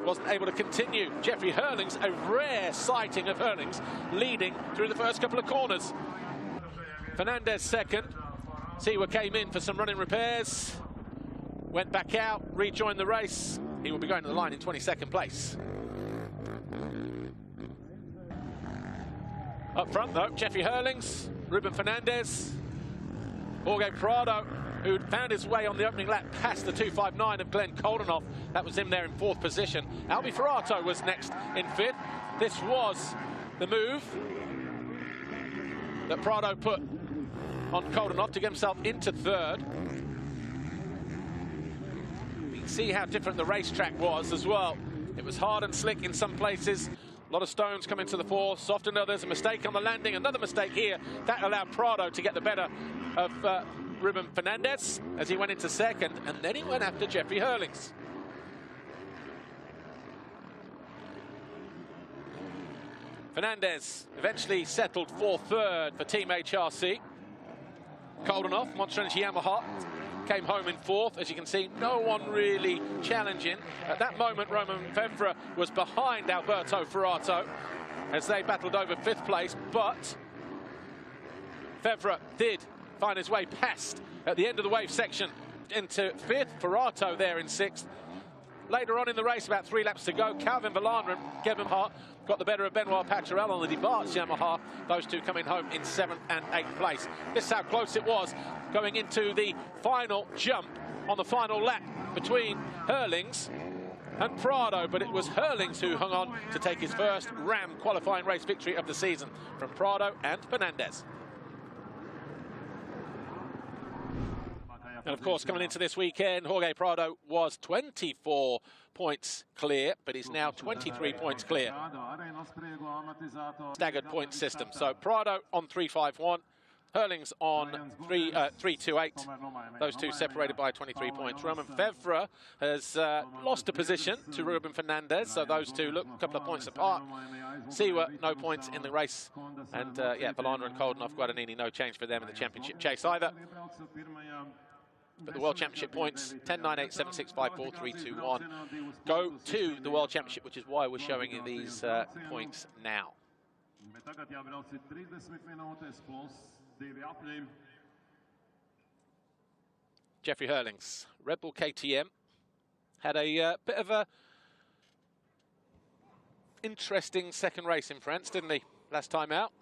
wasn't able to continue. Jeffrey Hurlings, a rare sighting of Hurlings, leading through the first couple of corners. Fernandez second. Siwa came in for some running repairs, went back out, rejoined the race. He will be going to the line in 22nd place. Up front though, Jeffrey Hurlings, Ruben Fernandez, Jorge Prado, who found his way on the opening lap past the 2:59 of Glenn Koldenoff. That was him there in 4th position. Albi Ferrato was next in 5th. This was the move that Prado put on Koldenoff to get himself into 3rd. You can see how different the racetrack was as well. It was hard and slick in some places. A lot of stones coming to the fore, soft in others. A mistake on the landing, another mistake here. That allowed Prado to get the better of Ruben Fernandez as he went into 2nd, and then he went after Jeffrey Hurlings. Fernandez eventually settled for 3rd for Team HRC. Koldenoff, Monster Energy Yamaha, came home in 4th. As you can see, no one really challenging. At that moment, Roman Fevre was behind Alberto Ferrato as they battled over 5th place, but Fevre did find his way past at the end of the wave section into 5th. Ferrato there in 6th. Later on in the race, about 3 laps to go, Calvin Vallanderen, Kevin Hart got the better of Benoit Paturel on the Debarts Yamaha. Those two coming home in 7th and 8th place. This is how close it was going into the final jump on the final lap between Hurlings and Prado, but it was Hurlings who hung on to take his first Ram qualifying race victory of the season from Prado and Fernandez. And of course, coming into this weekend, Jorge Prado was 24 points clear, but he's now 23 points clear. Staggered point system. So Prado on 351, Hurlings on 328. Those two separated by 23 points. Roman Fevre has lost a position to Ruben Fernandez, so those two look a couple of points apart. Siwa, no points in the race. And yeah, Vallanderen and Koldenoff, Guadagnini, no change for them in the championship chase either. But the World Championship points, 10, 9, 8, 7, 6, 5, 4, 3, 2, 1. Go to the World Championship, which is why we're showing you these points now. Jeffrey Hurlings, Red Bull KTM, had a bit of a interesting second race in France, didn't he, last time out?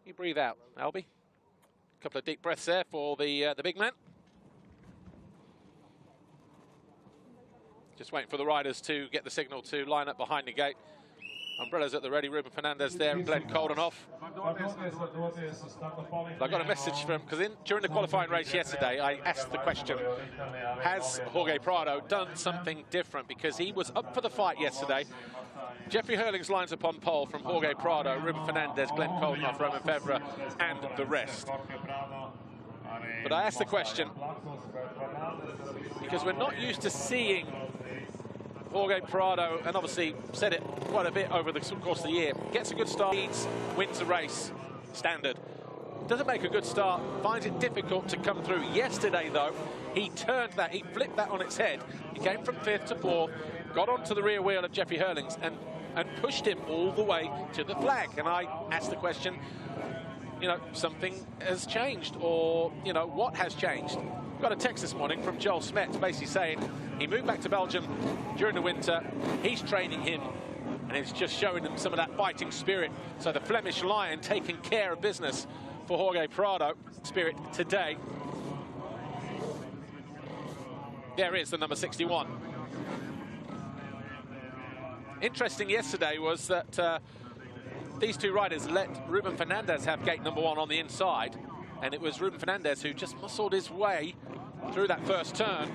You breathe out, Albi. Couple of deep breaths there for the big man. Just waiting for the riders to get the signal to line up behind the gate. Umbrellas at the ready. Ruben Fernandez there and Glenn Koldenoff. I got a message from, because during the qualifying race yesterday, I asked the question, has Jorge Prado done something different? Because he was up for the fight yesterday. Jeffrey Hurlings lines up on pole from Jorge Prado, Ruben Fernandez, Glenn Koldenoff, Roman Fevre, and the rest. But I asked the question because we're not used to seeing Jorge Prado, and obviously said it quite a bit over the course of the year, gets a good start, wins the race, standard. Doesn't make a good start, finds it difficult to come through. Yesterday, though, he turned that, he flipped that on its head. He came from 5th to 4th, got onto the rear wheel of Jeffrey Hurlings and pushed him all the way to the flag. And I asked the question, you know, something has changed, or, you know, what has changed? Got a text this morning from Joel Smets basically saying he moved back to Belgium during the winter, he's training him, and it's just showing him some of that fighting spirit. So the Flemish Lion taking care of business for Jorge Prado spirit today. There is the number 61. Interesting yesterday was that these two riders let Ruben Fernandez have gate number 1 on the inside, and it was Ruben Fernandez who just muscled his way through that first turn.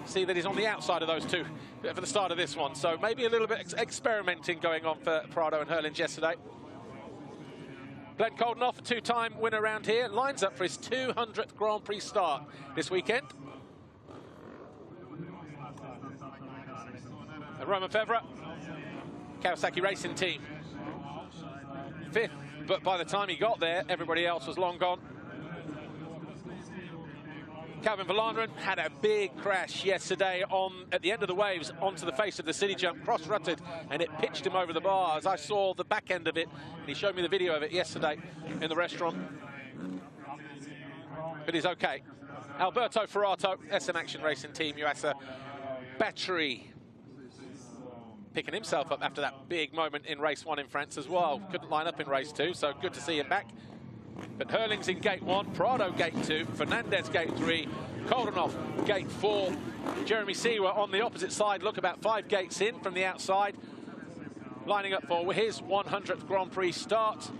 See that he's on the outside of those two for the start of this one, so maybe a little bit experimenting going on for Prado and Hurlings yesterday. Glenn Koldenoff, a 2-time winner around here, lines up for his 200th Grand Prix start this weekend. And Roman Fevre, Kawasaki Racing Team, 5th, but by the time he got there, everybody else was long gone. Calvin Verlanderen had a big crash yesterday at the end of the waves onto the face of the city jump, cross-rutted, and it pitched him over the bars. I saw the back end of it, and he showed me the video of it yesterday in the restaurant. But he's okay. Alberto Ferrato, SM Action Racing Team USA battery, picking himself up after that big moment in race 1 in France as well. Couldn't line up in race 2, so good to see him back. But Hurlings in gate 1, Prado gate 2, Fernandez gate 3, Koldenhoff gate 4, Jeremy Seewer on the opposite side, look about 5 gates in from the outside, lining up for his 100th Grand Prix start,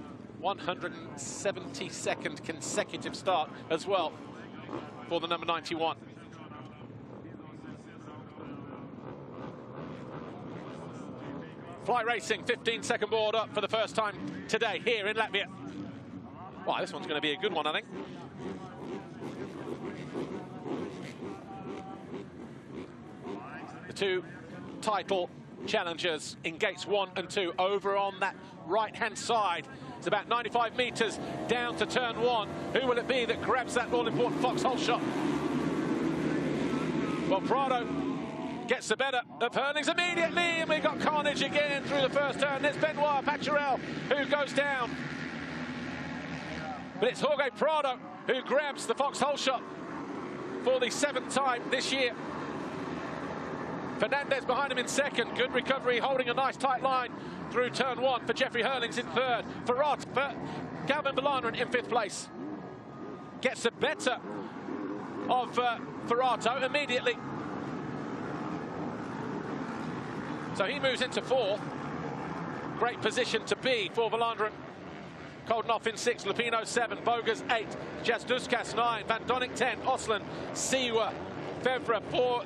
172nd consecutive start as well for the number 91. Fly Racing, 15-second board up for the first time today here in Latvia. Wow, this one's going to be a good one, I think. The two title challengers in gates 1 and 2 over on that right-hand side. It's about 95 meters down to turn 1. Who will it be that grabs that all-important foxhole shot? Well, Prado gets the better of Hurlings immediately, and we got carnage again through the first turn. It's Benoit Pacharel who goes down. But it's Jorge Prado who grabs the foxhole shot for the 7th time this year. Fernandez behind him in second. Good recovery, holding a nice tight line through turn 1 for Jeffrey Hurlings in third. For Calvin Verlanderen in 5th place. Gets the better of Ferrato immediately. So he moves into 4th. Great position to be for Verlanderen. Koldenhoff in 6th, Lupino 7, Bogas 8, Jazduskas 9, Van Donnik 10, Osland, Seewer, Fevre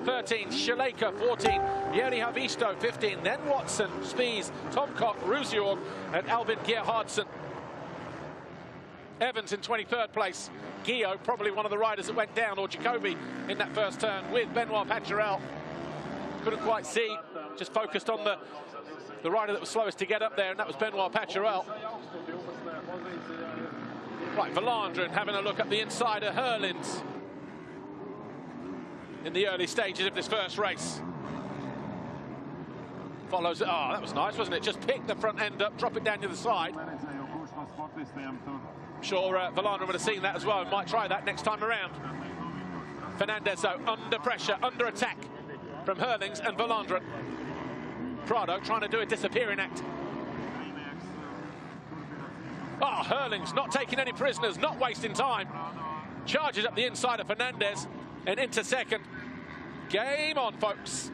13, Shaleka 14, Jeri Havisto 15, then Watson, Spies, Tomcock, Ruziorg, and Alvin Gerhardsen. Evans in 23rd place. Guillaume, probably one of the riders that went down, or Jacoby in that first turn with Benoit Pacharel. Couldn't quite see, just focused on the rider that was slowest to get up there, and that was Benoit Pacharel. Right, Verlanderen having a look at the inside of Hurlings in the early stages of this first race. Follows it. Oh, that was nice, wasn't it? Just pick the front end up, drop it down to the side. I'm sure Verlanderen would have seen that as well and might try that next time around. Fernandez, though, under pressure, under attack from Hurlings and Verlanderen. Prado trying to do a disappearing act. Oh, Hurlings not taking any prisoners, not wasting time. Charges up the inside of Fernandez and into second. Game on, folks.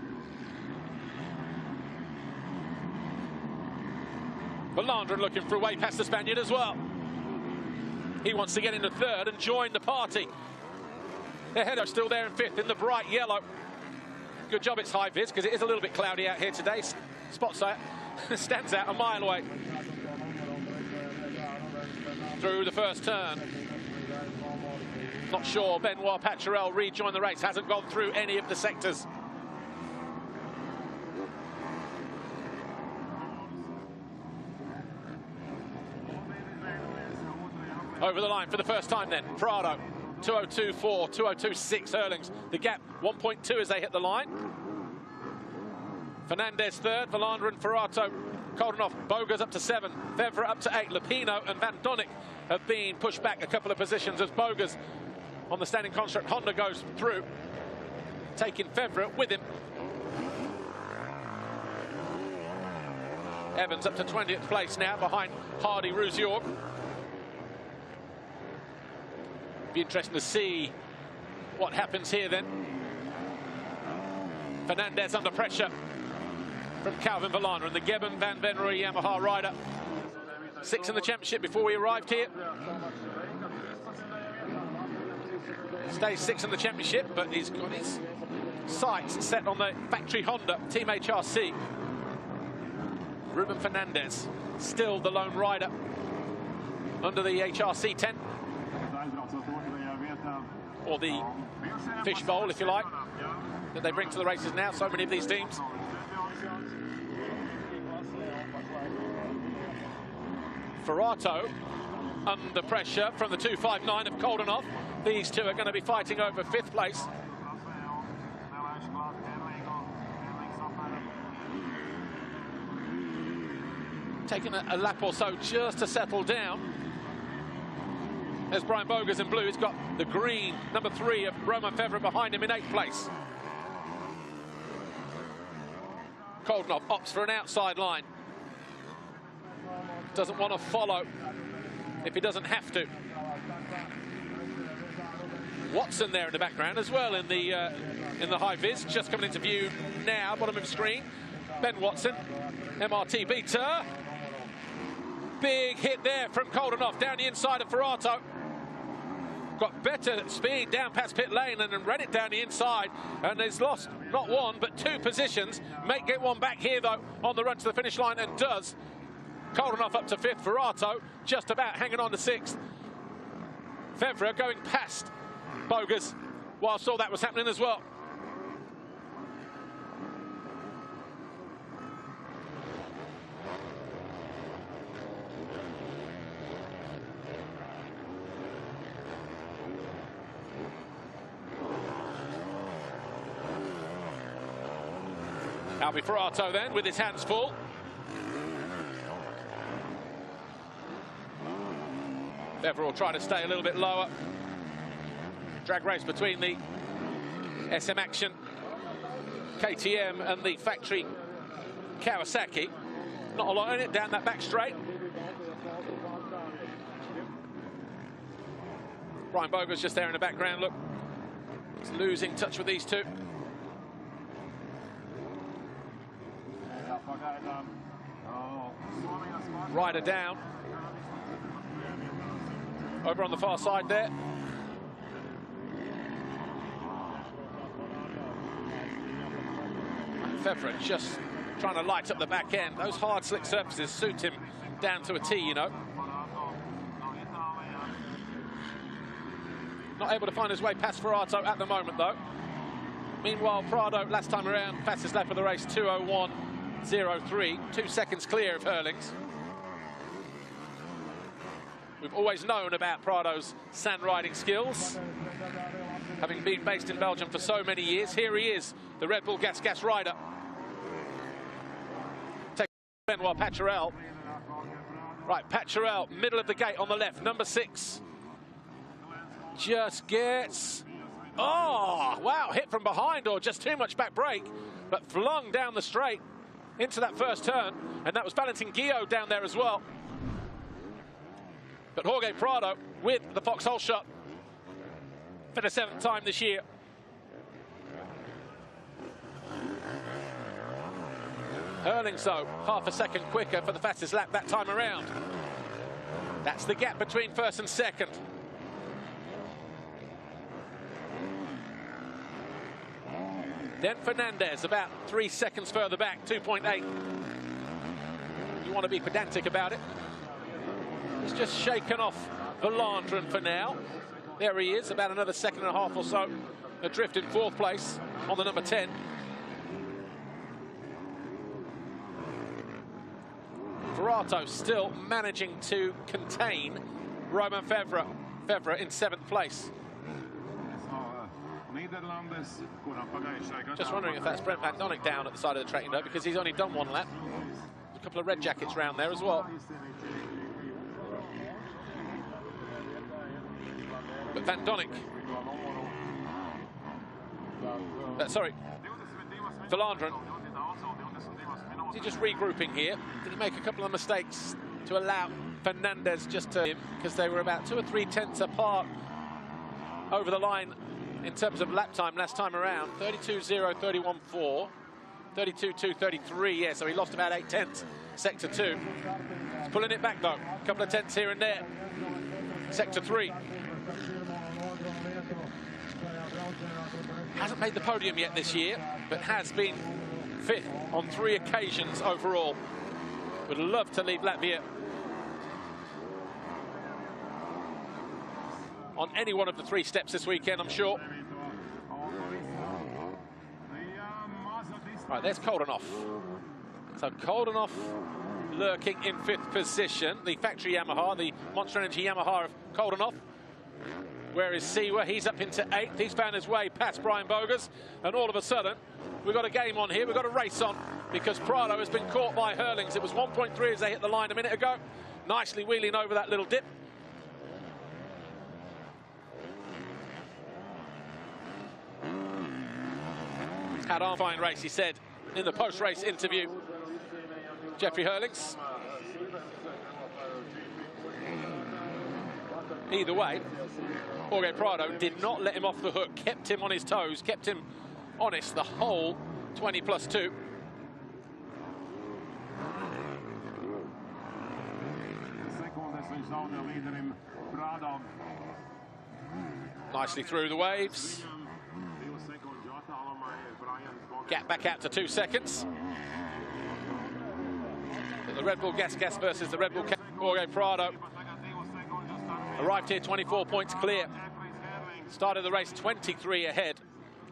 Verlanderen looking for a way past the Spaniard as well. He wants to get into 3rd and join the party. Ejedo still there in 5th in the bright yellow. Good job it's high vis, because it is a little bit cloudy out here today. Spotlight stands out a mile away. Through the first turn. Not sure Benoit Pacharel rejoined the race. Hasn't gone through any of the sectors. Over the line for the first time then. Prado, 2:02.4, 2:02.6 Hurlings. The gap, 1.2 as they hit the line. Fernandez 3rd, Verlanderen, Ferrato, Koldenhoff, Bogas up to 7, Fevre up to 8, Lupino and Van Donnik have been pushed back a couple of positions as Bogas on the standing construct Honda goes through, taking Fevre with him. Evans up to 20th place now behind Hardy Ruziorg. Be interesting to see what happens here then. Fernandez under pressure from Calvin Verlanderen, the Gebben Van Venrooy Yamaha rider. 6th in the championship before we arrived here. Stays 6th in the championship, but he's got his sights set on the factory Honda Team HRC. Ruben Fernandez, still the lone rider under the HRC tent. Or the fishbowl, if you like, that they bring to the races now, so many of these teams. Ferrato under pressure from the 259 of Koldenhoff. these two are going to be fighting over 5th place. Taking a lap or so just to settle down. There's Brian Bogus in blue. He's got the green number 3 of Romain Fevre behind him in 8th place. Koldenhoff opts for an outside line. Doesn't want to follow if he doesn't have to. Watson there in the background as well in the high vis, just coming into view now, bottom of the screen. Ben Watson, MRT beater. Big hit there from Koldenhoff down the inside of Ferrato. Got better speed down past pit lane and then ran it down the inside, and has lost not 1 but 2 positions. May get one back here though on the run to the finish line, and does. Koldenhoff up to 5th, Ferrato just about hanging on to 6th. Fevre going past Bogus whilst all that was happening as well. Albi Ferrato then with his hands full. Fevre will try to stay a little bit lower. Drag race between the SM Action KTM and the factory Kawasaki. Not a lot in it down that back straight. Brian Bogus just there in the background, look. He's losing touch with these two. Rider down. Over on the far side there. Fevre just trying to light up the back end. Those hard, slick surfaces suit him down to a T, you know. Not able to find his way past Ferrato at the moment, though. Meanwhile, Prado, last time around, fastest lap of the race, 2:01.03, 2 seconds clear of Herlings. We've always known about Prado's sand riding skills, having been based in Belgium for so many years. Here he is, the Red Bull Gas rider. Take Benoit Paturel. Right, Paturel, middle of the gate on the left, number 6. Just gets... Oh, wow, hit from behind or just too much back brake, but flung down the straight into that first turn. And that was Valentin Guillot down there as well. But Jorge Prado with the foxhole shot for the 7th time this year. Herlings, though, half a second quicker for the fastest lap that time around. That's the gap between 1st and 2nd. Then Fernandez, about 3 seconds further back, 2.8. You want to be pedantic about it. He's just shaken off Valandren for now. There he is, about another 1.5 seconds or so adrift in 4th place on the number 10. Ferrato still managing to contain Romain Fevre. Fevre in 7th place. Just wondering if that's Brent Van Donnick down at the side of the track, you know, because he's only done 1 lap. There's a couple of red jackets round there as well. But Van Donnick, sorry, Valandren, is he just regrouping here? Did he make a couple of mistakes to allow Fernandez just to him, because they were about 2 or 3 tenths apart over the line in terms of lap time last time around? 32.0, 31.4, 32.2, yeah, so he lost about 8 tenths, sector 2. He's pulling it back though, a couple of tenths here and there. Sector 3. Hasn't made the podium yet this year, but has been 5th on 3 occasions overall. Would love to leave Latvia on any one of the 3 steps this weekend, I'm sure. Right, there's Koldenhoff. So Koldenhoff lurking in 5th position. The factory Yamaha, the Monster Energy Yamaha of Koldenhoff. Where is Siwa? He's up into 8th. He's found his way past Brian Bogus. And all of a sudden, we've got a game on here. We've got a race on because Prado has been caught by Hurlings. It was 1.3 as they hit the line a minute ago. Nicely wheeling over that little dip. Had a fine race, he said in the post-race interview. Jeffrey Hurlings. Either way, Jorge Prado did not let him off the hook, kept him on his toes, kept him honest the whole 20+2. Nicely through the waves. Gap back out to 2 seconds. The Red Bull Gas versus the Red Bull Jorge Prado. Arrived here 24 points clear. Started the race 23 ahead.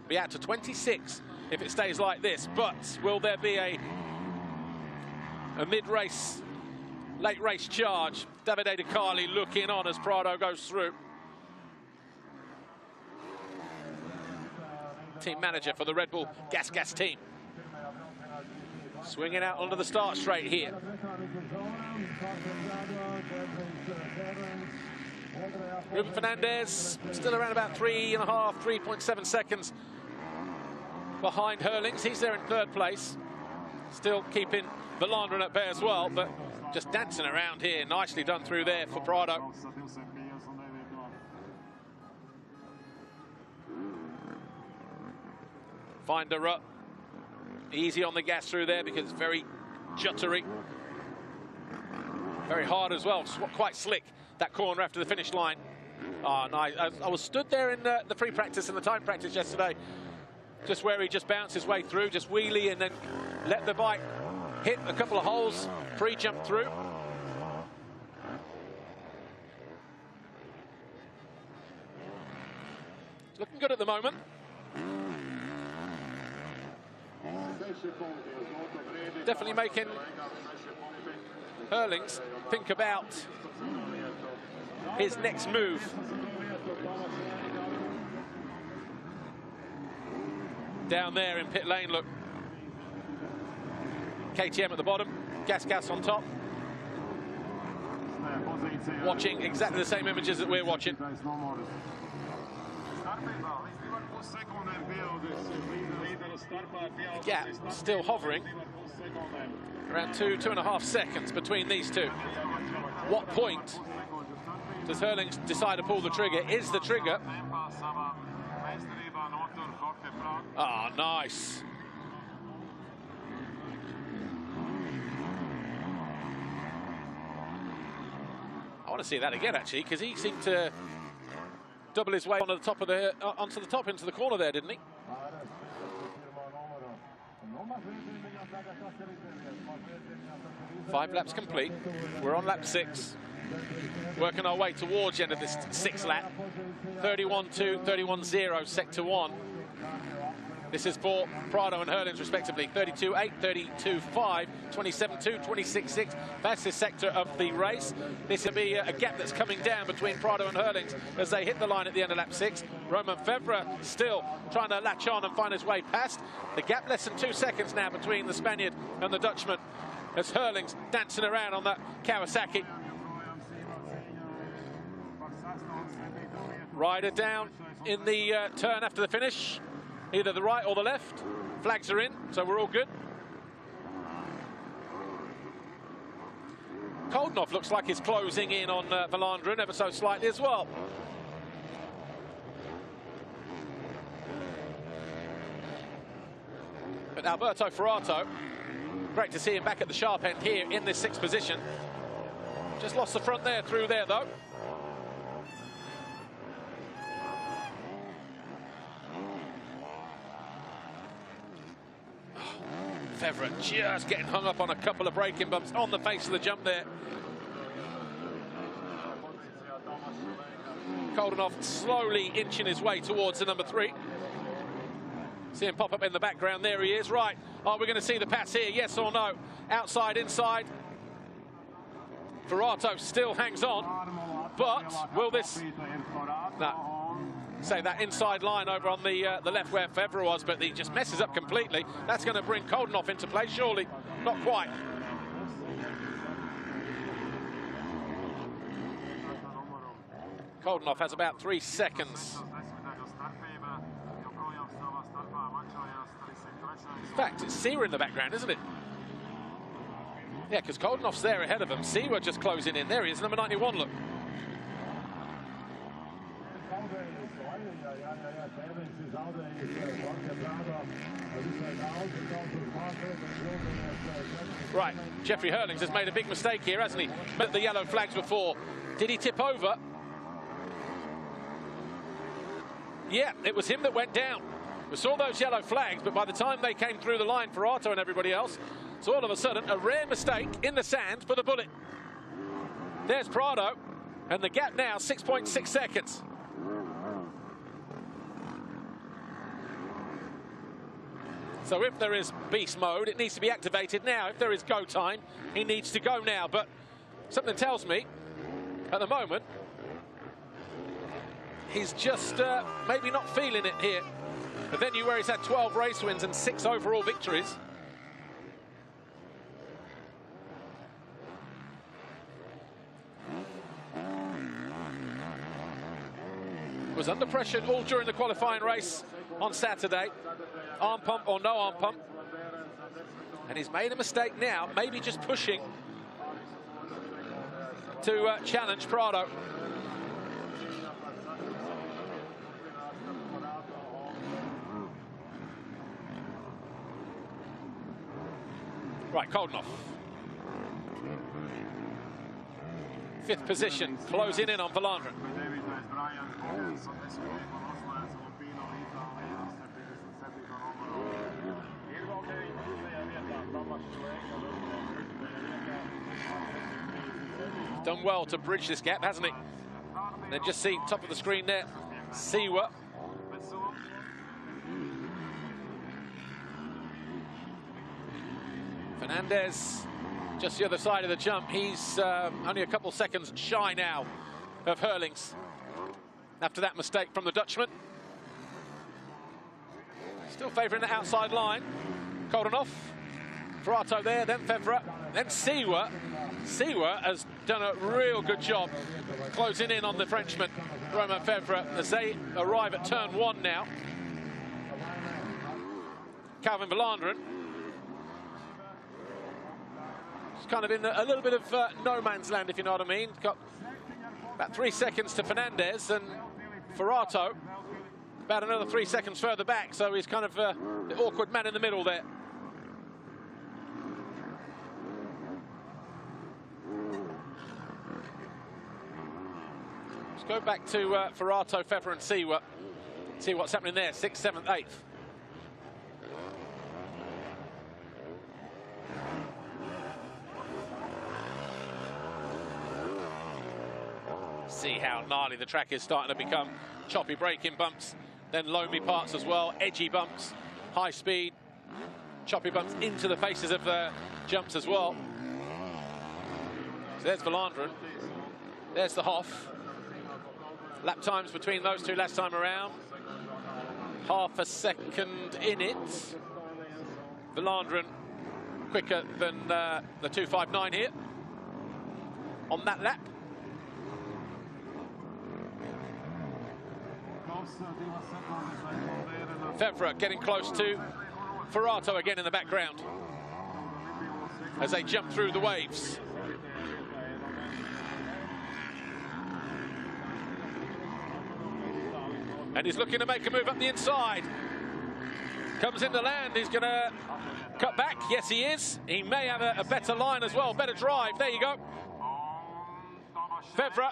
Be out to 26 if it stays like this. But will there be a mid-race, late race charge? Davide De Carli looking on as Prado goes through. Team manager for the Red Bull Gas team. Swinging out onto the start straight here. Ruben Fernandez still around about 3.7 seconds behind Hurlings. He's there in 3rd place. Still keeping Valandrin at bay as well, but just dancing around here. Nicely done through there for Prado. Find a rut. Easy on the gas through there because it's very juttery. Very hard as well, quite slick, that corner after the finish line. Oh, nice. I was stood there in the free practice and the time practice yesterday, just where he just bounced his way through, just wheelie and then let the bike hit a couple of holes, pre-jump through. Looking good at the moment. Definitely making Hurlings think about his next move. Down there in pit lane, look. KTM at the bottom, Gas on top. Watching exactly the same images that we're watching. Gap still hovering around 2.5 seconds between these two. What point does Hurlings decide to pull the trigger? Is the trigger? Ah, nice. I want to see that again, actually, because he seemed to double his way onto the top of the into the corner there, didn't he? 5 laps complete. We're on lap 6. Working our way towards the end of this 6th lap. 31-2, 31-0, sector 1. This is for Prado and Hurlings, respectively. 32-8, 32-5, 27-2, 26-6. Fastest sector of the race. This will be a gap that's coming down between Prado and Hurlings as they hit the line at the end of lap 6. Roman Febvre still trying to latch on and find his way past. The gap less than 2 seconds now between the Spaniard and the Dutchman as Hurlings dancing around on that Kawasaki. Rider down in the turn after the finish. Either the right or the left. Flags are in, so we're all good. Koldenhoff looks like he's closing in on Valandrin ever so slightly as well. But Alberto Ferrato, great to see him back at the sharp end here in this 6th position. Just lost the front there through there, though. Febvre just getting hung up on a couple of braking bumps on the face of the jump there. Koldenhoff slowly inching his way towards the number 3. See him pop up in the background. There he is. Right. Are we going to see the pass here? Yes or no? Outside, inside. Ferrato still hangs on. But will this Say that inside line over on the left where Febvre was, but he just messes up completely. That's going to bring Koldunov into play, surely. Not quite. Koldunov has about 3 seconds. In fact, it's Siwa in the background, isn't it? Yeah, because Koldunov's there ahead of him. Siwa just closing in. There he is, number 91, look. Right, Jeffrey Hurlings has made a big mistake here, hasn't he? Met the yellow flags before. Did he tip over? Yeah, it was him that went down. We saw those yellow flags, but by the time they came through the line for Arto and everybody else, so all of a sudden, a rare mistake in the sand for the bullet. There's Prado, and the gap now, 6.6 seconds. So if there is beast mode, it needs to be activated now. If there is go time, he needs to go now. But something tells me, at the moment, he's just maybe not feeling it here. But then where he's had 12 race wins and 6 overall victories. Was under pressure all during the qualifying race on Saturday. Arm pump or no arm pump. And he's made a mistake now, maybe just pushing to challenge Prado. Right, Koldunov. 5th position, closing in on Valandren. Done well to bridge this gap, hasn't he? And then just see top of the screen there, Siwa. Fernandez, just the other side of the jump. He's only a couple seconds shy now of Hurlings after that mistake from the Dutchman. Still favouring the outside line. Koldunov, Ferrato there, then Febvre, then Siwa. Siwa has done a real good job closing in on the Frenchman, Romain Febvre, as they arrive at turn 1 now. Calvin Valandren. It's kind of in a little bit of no man's land, if you know what I mean. Got about 3 seconds to Fernandez, and Ferrato about another 3 seconds further back, so he's kind of the awkward man in the middle there. Let's go back to Ferrato, Febvre and Siwa. See what's happening there, 6th, 7th, 8th. See how gnarly the track is starting to become. Choppy braking bumps, then loamy parts as well, edgy bumps, high speed, choppy bumps into the faces of the jumps as well. So there's Valandren, there's the Hoff. Lap times between those two last time around, half a second in it. Valandren quicker than the 2:59 here on that lap. Febvre getting close to Ferrato again in the background as they jump through the waves. And he's looking to make a move up the inside. Comes into land, he's going to cut back. Yes, he is. He may have a better line as well, better drive. There you go. Febvre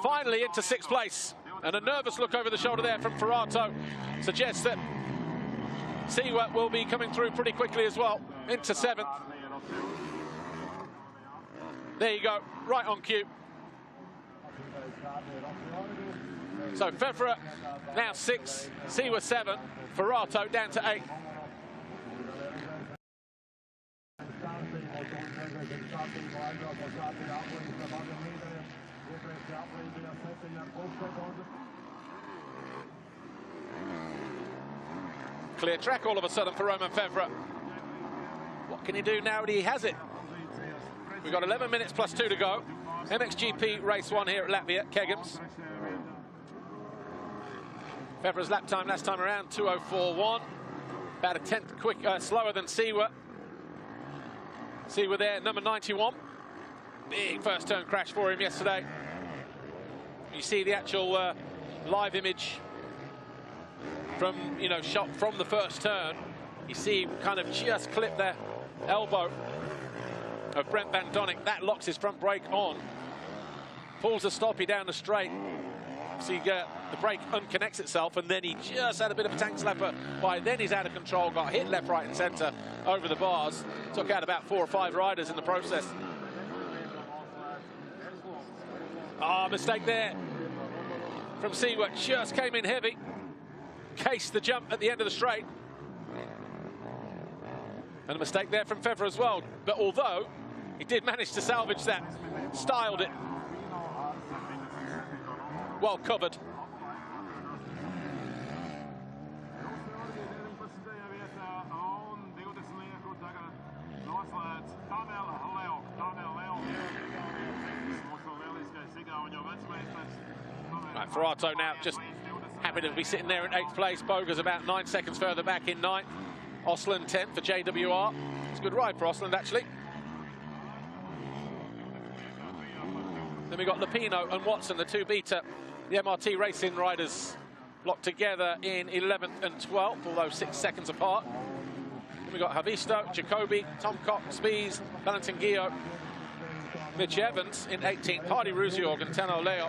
finally into 6th place. And a nervous look over the shoulder there from Ferrato suggests that Siwa will be coming through pretty quickly as well, into 7th. There you go, right on cue. So Febvre now 6, Siwa 7, Ferrato down to 8. Clear track all of a sudden for Romain Febvre. What can he do now that he has it? We've got 11 minutes plus 2 to go. MXGP race 1 here at Latvia, Kegums. Febvre's lap time last time around, 2:04.1. About a tenth slower than Siwa. Siwa there, number 91. Big first turn crash for him yesterday. You see the actual live image from, shot from the first turn. You see him kind of just clip the elbow of Brent Van Donnick. That locks his front brake on. Pulls a stoppie down the straight. So you get the brake unconnects itself, and then he just had a bit of a tank slapper. By then he's out of control, got hit left, right and centre over the bars. Took out about 4 or 5 riders in the process. Mistake there from Siwa. Just came in heavy. Cased the jump at the end of the straight. And a mistake there from Febvre as well. But although he did manage to salvage that, styled it. Well covered. Right, Ferrato now just happy to be sitting there in 8th place. Boga's about 9 seconds further back in 9th. Osland 10th for JWR. It's a good ride for Osland, actually. Then we got Lupino and Watson, the 2 beta, the MRT Racing riders, locked together in 11th and 12th, although 6 seconds apart. Then we got Havisto, Jacobi, Tom Cox, Spies, Valentin Guillot, Mitch Evans in 18th, Hardy Ruziorg and Tano Leo.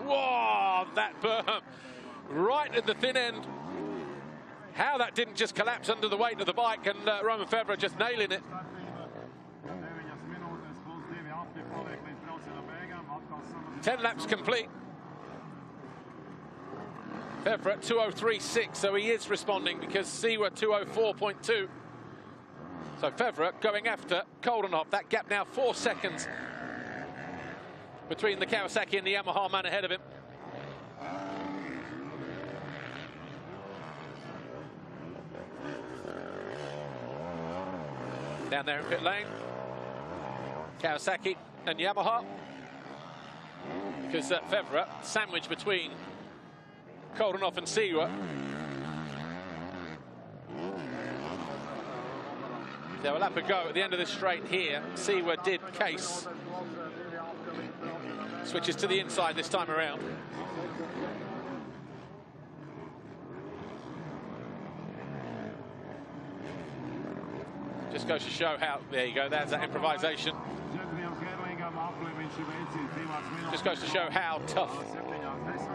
Whoa, that berm right at the thin end. How that didn't just collapse under the weight of the bike, and Romain Febvre just nailing it. Ten laps complete. Febvre at 2:03.6, so he is responding because Siwa 2:04.2. So Febvre going after Koldenhoff. That gap now 4 seconds between the Kawasaki and the Yamaha man ahead of him. Down there in pit lane, Kawasaki and Yamaha, because Febvre sandwiched between Koldenhoff and Siwa. So a lap ago at the end of this straight here, Siwa did case. Switches to the inside this time around. Just goes to show how, there you go, there's that improvisation. Just goes to show how tough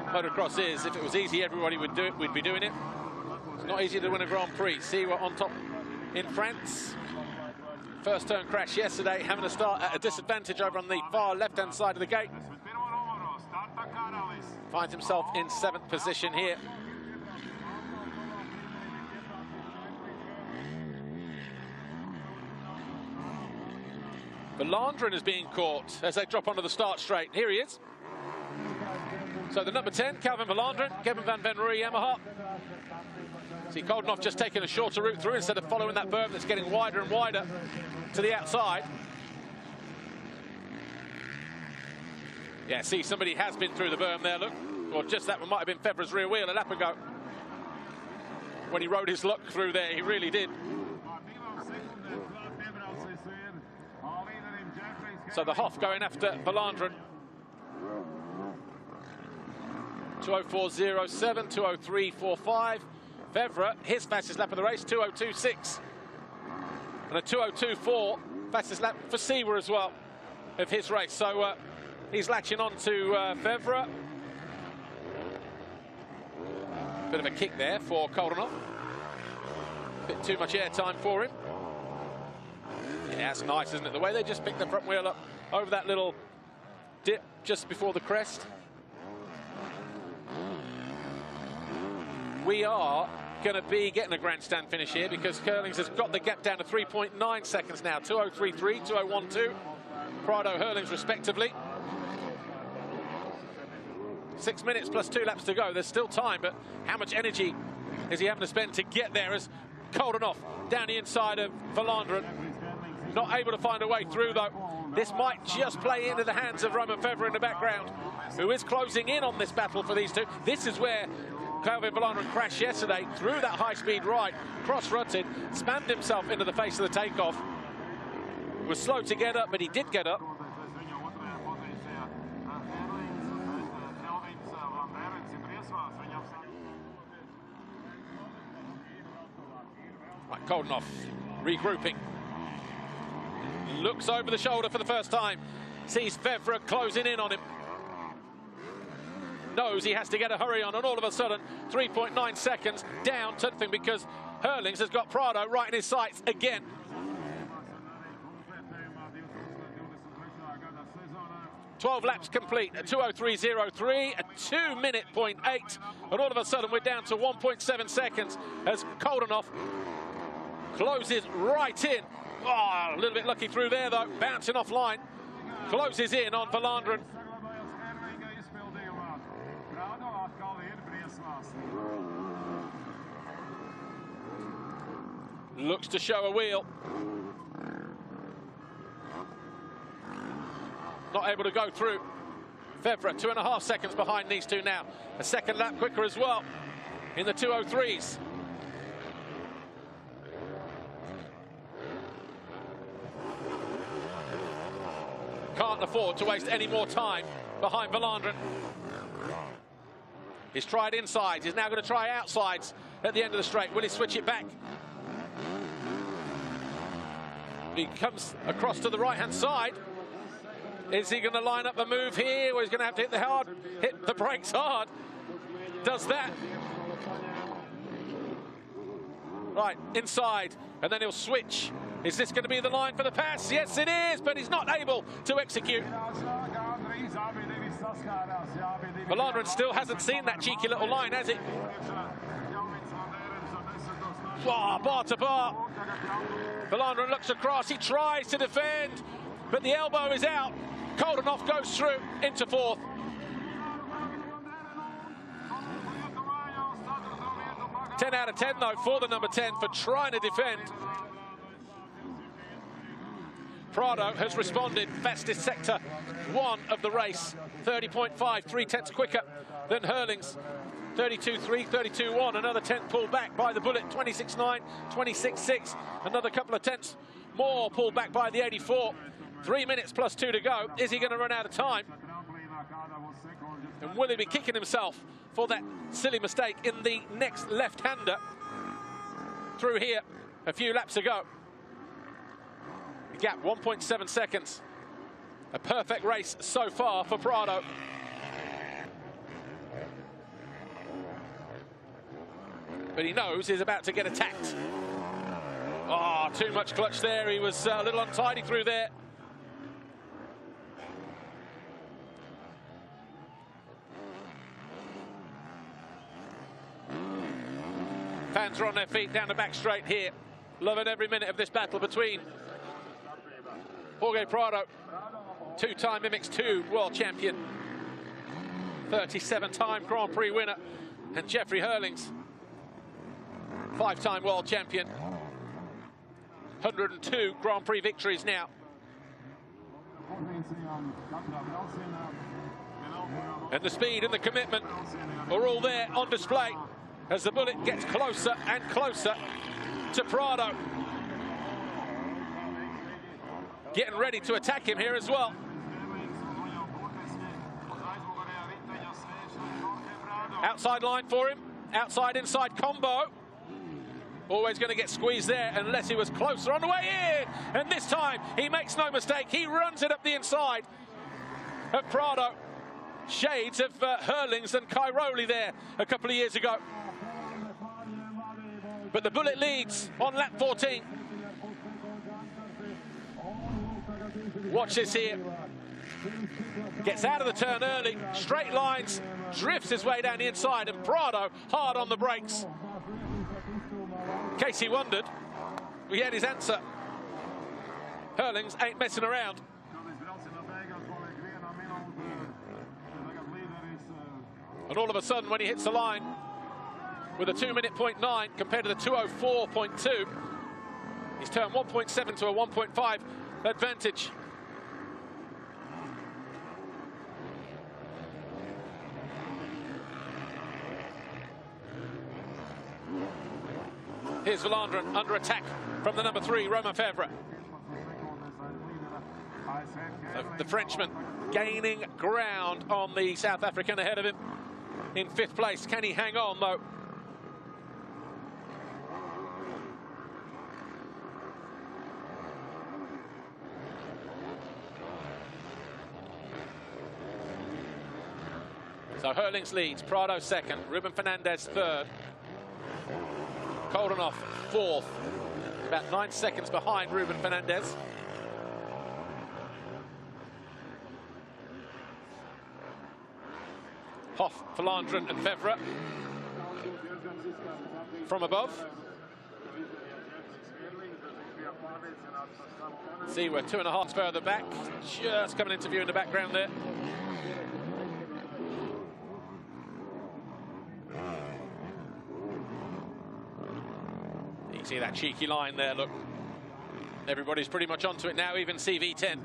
motocross is. If it was easy, everybody would do it, we'd be doing it. It's not easy to win a Grand Prix. Siwa on top in France. First turn crash yesterday, having to start at a disadvantage over on the far left-hand side of the gate. Finds himself in 7th position here. Valandrin is being caught as they drop onto the start straight. Here he is. So the number 10, Calvin Valandrin, Kevin van Venrooy, Yamaha. See Koldenhoff just taking a shorter route through instead of following that berm that's getting wider and wider to the outside. Yeah, see, somebody has been through the berm there, look. Or just that one might have been Febvre's rear wheel a lap ago. When he rode his luck through there, he really did. So the Hoff going after Valandrin. 2:04.07, 2:03.45. Febvre, his fastest lap of the race, 2:02.6. And a 2:02.4, fastest lap for Siwa as well of his race. So he's latching on to Febvre. Bit of a kick there for Koldenhoff. Bit too much air time for him. Yeah, that's nice, isn't it? The way they just picked the front wheel up over that little dip just before the crest. We are going to be getting a grandstand finish here, because Hurlings has got the gap down to 3.9 seconds now. 2:03.3, 2:01.2. Prado, Hurlings respectively. 6 minutes plus 2 laps to go. There's still time, but how much energy is he having to spend to get there? As Koldenhoff down the inside of Valanderen. Not able to find a way through, though. This might just play into the hands of Roman Febvre in the background, who is closing in on this battle for these two. This is where Calvin Valanderen crashed yesterday, through that high-speed right, cross-rutted, spammed himself into the face of the takeoff. Was slow to get up, but he did get up. Right, Koldenhoff regrouping. Looks over the shoulder for the first time. Sees Febvre closing in on him. Knows he has to get a hurry on, and all of a sudden 3.9 seconds down to nothing, because Hurlings has got Prado right in his sights again. "12 laps complete at 2:03.03, a 2:08, and all of a sudden we're down to 1.7 seconds as Koldenhoff closes right in. Oh, a little bit lucky through there, though, bouncing offline. Closes in on Valanderen. Looks to show a wheel. Not able to go through. Febvre 2.5 seconds behind these two now. A second lap quicker as well in the 2:03s. Can't afford to waste any more time behind Valanderen. He's tried insides. He's now going to try outsides at the end of the straight. Will he switch it back? He comes across to the right-hand side. Is he going to line up a move here, or he's going to have to hit the brakes hard? Does that. Right, inside, and then he'll switch. Is this going to be the line for the pass? Yes, it is, but he's not able to execute. Valanderen still hasn't seen that cheeky little line, has he? Oh, bar to bar. Valanderen looks across, he tries to defend, but the elbow is out. Koldenhoff goes through into fourth. "10 out of 10, though, for the number 10 for trying to defend. Prado has responded. Fastest sector one of the race. 30.5, 3/10 quicker than Hurlings. 32.3, 32.1. Another 10th pulled back by the Bullet. 26.9, 26.6. Another couple of tenths more pulled back by the 84. 3 minutes plus 2 to go. Is he going to run out of time? And will he be kicking himself for that silly mistake in the next left-hander through here a few laps ago? The gap 1.7 seconds. A perfect race so far for Prado. But he knows he's about to get attacked. Oh, too much clutch there. He was a little untidy through there. Fans are on their feet down the back straight here. Loving every minute of this battle between Jorge Prado, two-time MX2 world champion, 37-time Grand Prix winner, and Jeffrey Hurlings, 5-time world champion, 102 Grand Prix victories now. And the speed and the commitment are all there on display as the Bullet gets closer and closer to Prado. Getting ready to attack him here as well. Outside line for him. Outside-inside combo. Always going to get squeezed there unless he was closer on the way in. And this time, he makes no mistake. He runs it up the inside of Prado. Shades of Hurlings and Cairoli there a couple of years ago. But the Bullet leads on lap 14. Watch this here. Gets out of the turn early, straight lines, drifts his way down the inside, and Prado hard on the brakes. In case he wondered, we had his answer. Hurlings ain't messing around. And all of a sudden, when he hits the line with a 2-minute 0.9 compared to the 2:04.2, he's turned 1.7 to a 1.5 advantage. Here's Valandren under attack from the number 3, Romain Febvre. So the Frenchman gaining ground on the South African ahead of him in 5th place. Can he hang on, though? So Hurlings leads, Prado 2nd, Ruben Fernandez 3rd. Koldenhoff 4th, about 9 seconds behind Ruben Fernandez. Hoff, Valandren and Febvre from above. See, we're 2.5 further back. Just coming into view in the background there. You can see that cheeky line there, look. Everybody's pretty much onto it now, even CV10.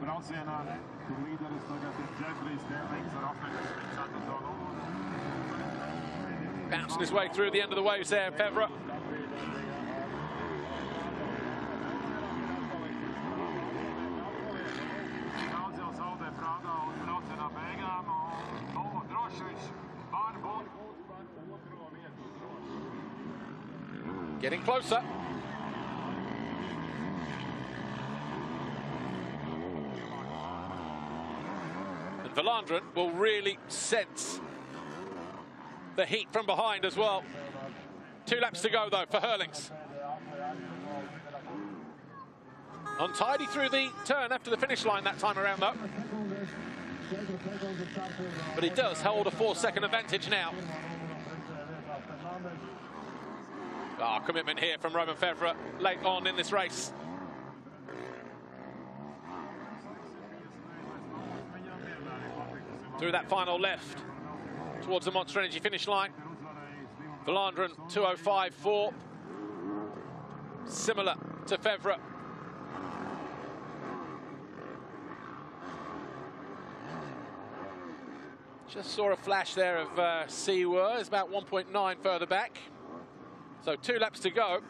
Bouncing his way through the end of the waves there, Febvre. Getting closer. And Valandren will really sense the heat from behind as well. 2 laps to go, though, for Hurlings. Untidy through the turn after the finish line that time around, though. But he does hold a 4-second advantage now. Commitment here from Romain Febvre late on in this race. Through that final left towards the Monster Energy finish line. Valandren 2:05.4, similar to Febvre. Just saw a flash there of Siwa. It's about 1.9 further back. So 2 laps to go.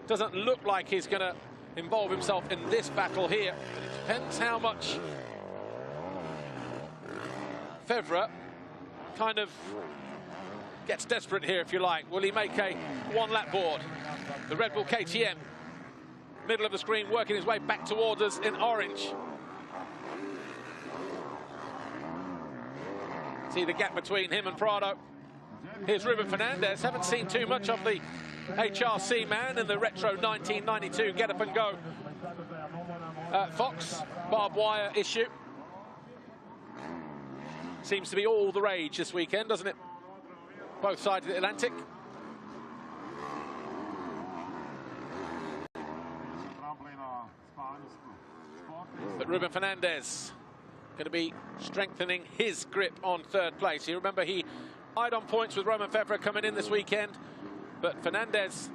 Doesn't look like he's going to involve himself in this battle here. It depends how much Febvre kind of gets desperate here, if you like. Will he make a 1-lap board? The Red Bull KTM, middle of the screen, working his way back towards us in orange. See the gap between him and Prado. Here's Ruben Fernandez. Haven't seen too much of the HRC man in the retro 1992 get up and go Fox barbed wire issue. Seems to be all the rage this weekend, doesn't it? Both sides of the Atlantic. But Ruben Fernandez going to be strengthening his grip on 3rd place. You remember he eyed on points with Romain Febvre coming in this weekend, but Fernandez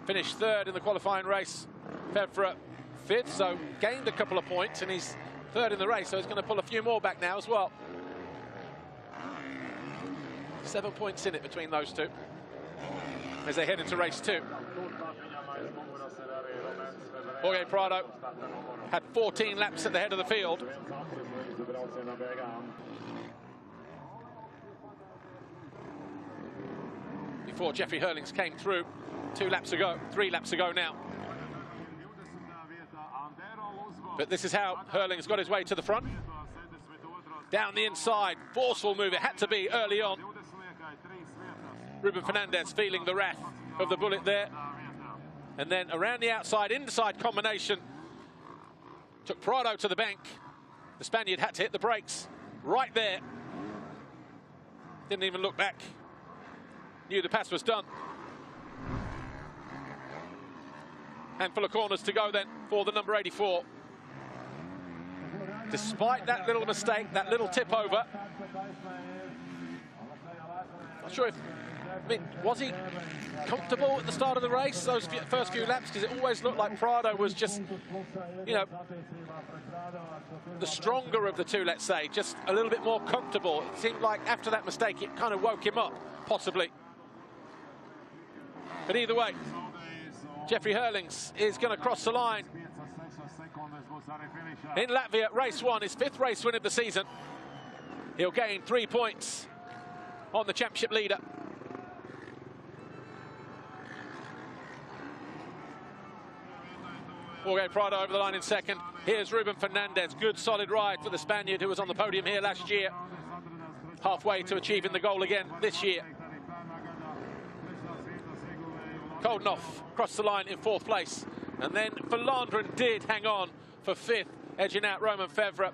finished 3rd in the qualifying race. Febvre 5th, so gained a couple of points, and he's 3rd in the race, so he's going to pull a few more back now as well. 7 points in it between those two as they head into race 2. Jorge Prado had 14 laps at the head of the field. Before Jeffrey Hurlings came through 2 laps ago, 3 laps ago now. But this is how Hurlings got his way to the front. Down the inside, forceful move, it had to be early on. Ruben Fernandez feeling the wrath of the bullet there. And then around the outside, inside combination. Took Prado to the bank. The Spaniard had to hit the brakes right there. Didn't even look back. Knew the pass was done. Handful of corners to go then for the number 84. Despite that little mistake, that little tip over. Not sure if, I mean, was he comfortable at the start of the race, those first few laps? Because it always looked like Prado was just, you know, the stronger of the two, let's say, just a little bit more comfortable. It seemed like after that mistake, it kind of woke him up, possibly. But either way, Jeffrey Herlings is going to cross the line in Latvia, race 1, his 5th race win of the season. He'll gain 3 points on the championship leader. Jorge Prado over the line in second. Here's Ruben Fernandez. Good solid ride for the Spaniard who was on the podium here last year. Halfway to achieving the goal again this year. Koldenoff crossed the line in 4th place. And then Verlanderen did hang on for 5th, edging out Roman Fevre.